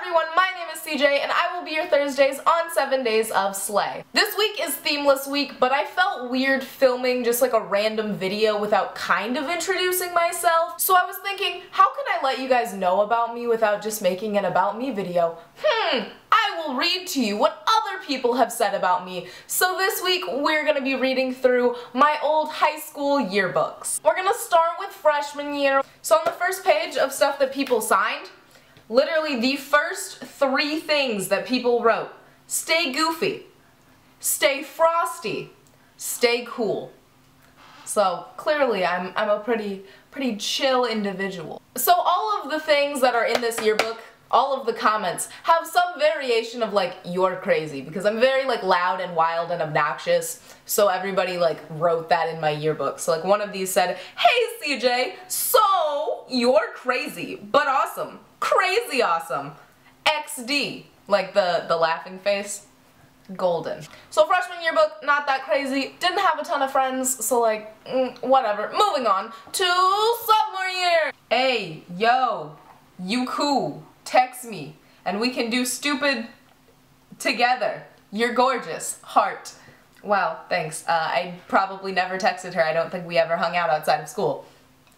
everyone, my name is Ceejae and I will be your Thursdays on 7 Days of Slay. This week is themeless week, but I felt weird filming just like a random video without kind of introducing myself. So I was thinking, how can I let you guys know about me without just making an about me video? I will read to you what other people have said about me. So this week we're going to be reading through my old high school yearbooks. We're going to start with freshman year. So on the first page of stuff that people signed, literally the first 3 things that people wrote: stay goofy, stay frosty, stay cool. So clearly I'm a pretty chill individual. So all of the things that are in this yearbook, all of the comments, have some variation of like, you're crazy, because I'm very like loud and wild and obnoxious, so everybody like wrote that in my yearbook. So like one of these said, hey Ceejae, so you're crazy, but awesome. Crazy awesome. XD. Like the laughing face. Golden. So freshman yearbook, not that crazy. Didn't have a ton of friends, so like, whatever. Moving on to sophomore year. Hey, yo, you cool. Text me, and we can do stupid together. You're gorgeous. Heart. Wow, thanks. I probably never texted her. I don't think we ever hung out outside of school.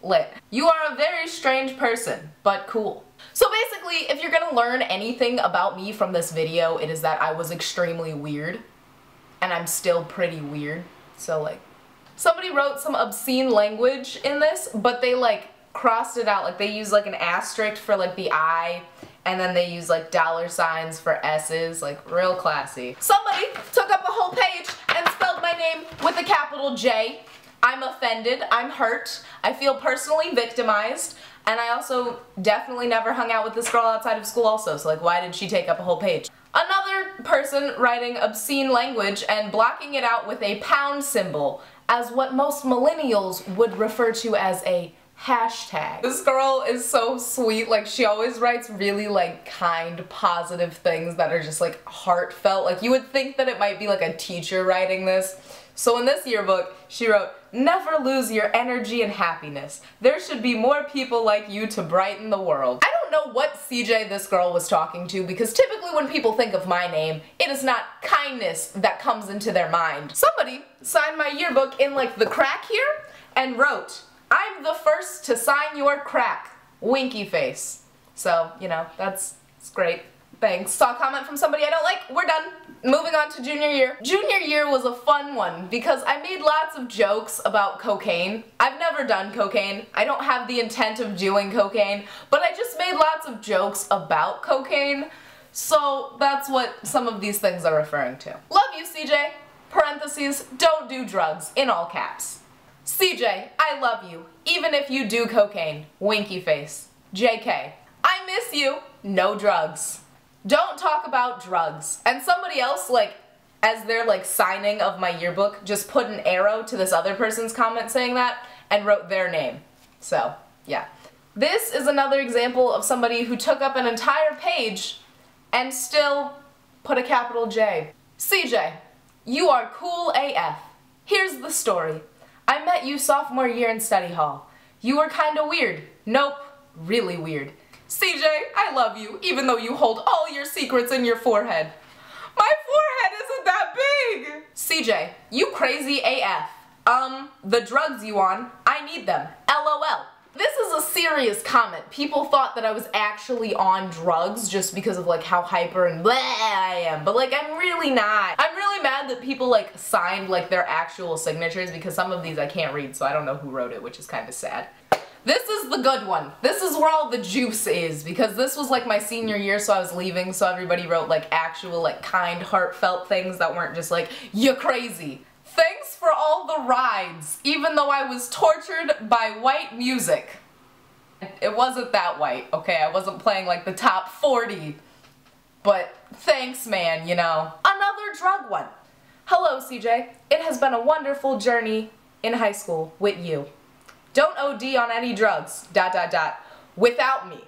Lit. You are a very strange person, but cool. So basically, if you're gonna learn anything about me from this video, it is that I was extremely weird, and I'm still pretty weird. So like, somebody wrote some obscene language in this, but they like crossed it out. Like they used like an asterisk for like the I, and then they use like $ for S's, like real classy. Somebody took up a whole page and spelled my name with a capital J. I'm offended, I'm hurt, I feel personally victimized, and I also definitely never hung out with this girl outside of school also, so like why did she take up a whole page? Another person writing obscene language and blocking it out with a pound symbol as what most millennials would refer to as a hashtag. This girl is so sweet. Like she always writes really like kind, positive things that are just like heartfelt. Like you would think that it might be like a teacher writing this. So in this yearbook, she wrote, never lose your energy and happiness. There should be more people like you to brighten the world. I don't know what Ceejae this girl was talking to, because typically when people think of my name, it is not kindness that comes into their mind. Somebody signed my yearbook in like the crack here and wrote, I'm the first to sign your crack. Winky face. So, you know, that's great. Thanks. Saw a comment from somebody I don't like. We're done. Moving on to junior year. Junior year was a fun one because I made lots of jokes about cocaine. I've never done cocaine. I don't have the intent of doing cocaine, but I just made lots of jokes about cocaine. So that's what some of these things are referring to. Love you, Ceejae. Parentheses, don't do drugs, in all caps. Ceejae, I love you, even if you do cocaine. Winky face. JK, I miss you. No drugs. Don't talk about drugs. And somebody else, like, as they're like signing of my yearbook, just put an arrow to this other person's comment saying that and wrote their name. So, yeah. This is another example of somebody who took up an entire page and still put a capital J. Ceejae, you are cool AF. Here's the story. I met you sophomore year in study hall. You were kinda weird. Nope, really weird. Ceejae, I love you, even though you hold all your secrets in your forehead. My forehead isn't that big! Ceejae, you crazy AF. The drugs you on, I need them. LOL. This is a serious comment. People thought that I was actually on drugs just because of like how hyper and blah I am, but like I'm really not. I'm really mad that people like signed like their actual signatures, because some of these I can't read, so I don't know who wrote it, which is kind of sad. This is the good one. This is where all the juice is, because this was like my senior year, so I was leaving, so everybody wrote like actual like kind, heartfelt things that weren't just like, you're crazy. Thanks for all the rides, even though I was tortured by white music. It wasn't that white, okay? I wasn't playing like the top 40. But thanks, man, you know. Another drug one. Hello, Ceejae. It has been a wonderful journey in high school with you. Don't OD on any drugs, ... without me.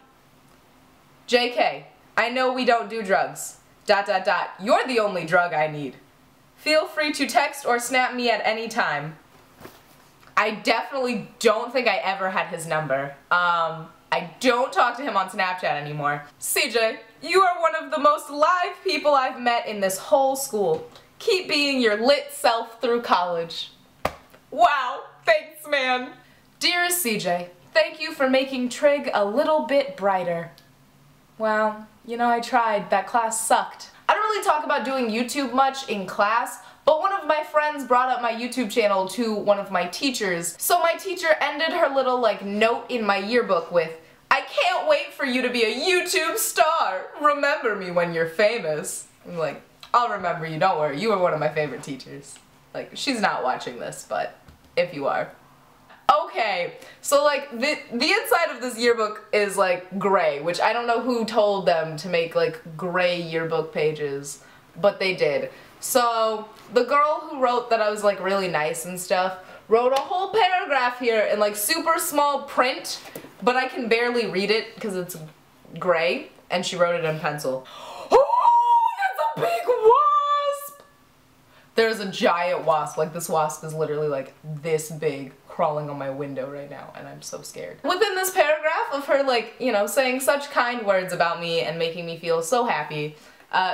JK, I know we don't do drugs, ... you're the only drug I need. Feel free to text or snap me at any time. I definitely don't think I ever had his number. I don't talk to him on Snapchat anymore. Ceejae, you are one of the most live people I've met in this whole school. Keep being your lit self through college. Wow, thanks man. Dearest Ceejae, thank you for making Trig a little bit brighter. Well, you know, I tried. That class sucked. I don't really talk about doing YouTube much in class, but one of my friends brought up my YouTube channel to one of my teachers. So my teacher ended her little like note in my yearbook with, "I can't wait for you to be a YouTube star. Remember me when you're famous." I'm like, I'll remember you, don't worry. You were one of my favorite teachers. Like, she's not watching this, but if you are. Okay, so like the inside of this yearbook is like gray, which I don't know who told them to make like gray yearbook pages, but they did. So the girl who wrote that I was like really nice and stuff wrote a whole paragraph here in like super small print, but I can barely read it because it's gray, and she wrote it in pencil. Oh, that's a big wasp! There's a giant wasp. Like, this wasp is literally like this big, crawling on my window right now, and I'm so scared. Within this paragraph of her, like, you know, saying such kind words about me and making me feel so happy,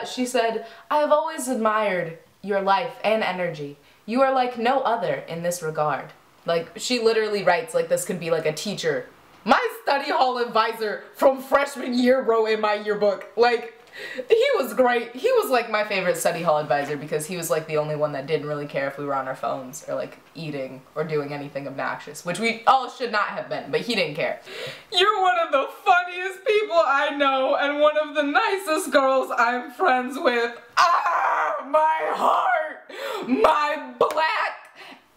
she said, "I have always admired your life and energy. You are like no other in this regard." Like, she literally writes like this could be like a teacher. My study hall advisor from freshman year wrote in my yearbook. Like, he was great. He was like my favorite study hall advisor because he was like the only one that didn't really care if we were on our phones or like eating or doing anything obnoxious, which we all should not have been, but he didn't care. "You're one of the funniest people I know and one of the nicest girls I'm friends with." Ah, my heart! My black,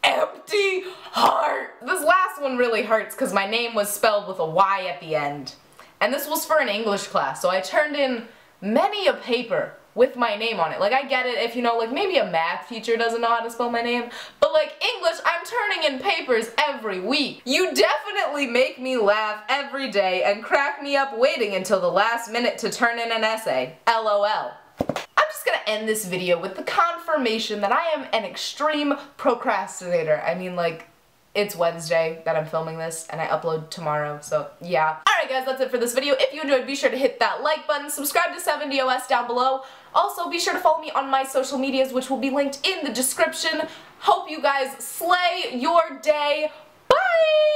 empty heart! This last one really hurts because my name was spelled with a Y at the end. And this was for an English class, so I turned in many a paper with my name on it. Like, I get it if, you know, like maybe a math teacher doesn't know how to spell my name, but like English, I'm turning in papers every week. You definitely make me laugh every day and crack me up waiting until the last minute to turn in an essay. LOL. I'm just gonna end this video with the confirmation that I am an extreme procrastinator. I mean, like, it's Wednesday that I'm filming this, and I upload tomorrow, so yeah. Alright guys, that's it for this video. If you enjoyed, be sure to hit that like button, subscribe to 7DOS down below. Also, be sure to follow me on my social medias, which will be linked in the description. Hope you guys slay your day. Bye!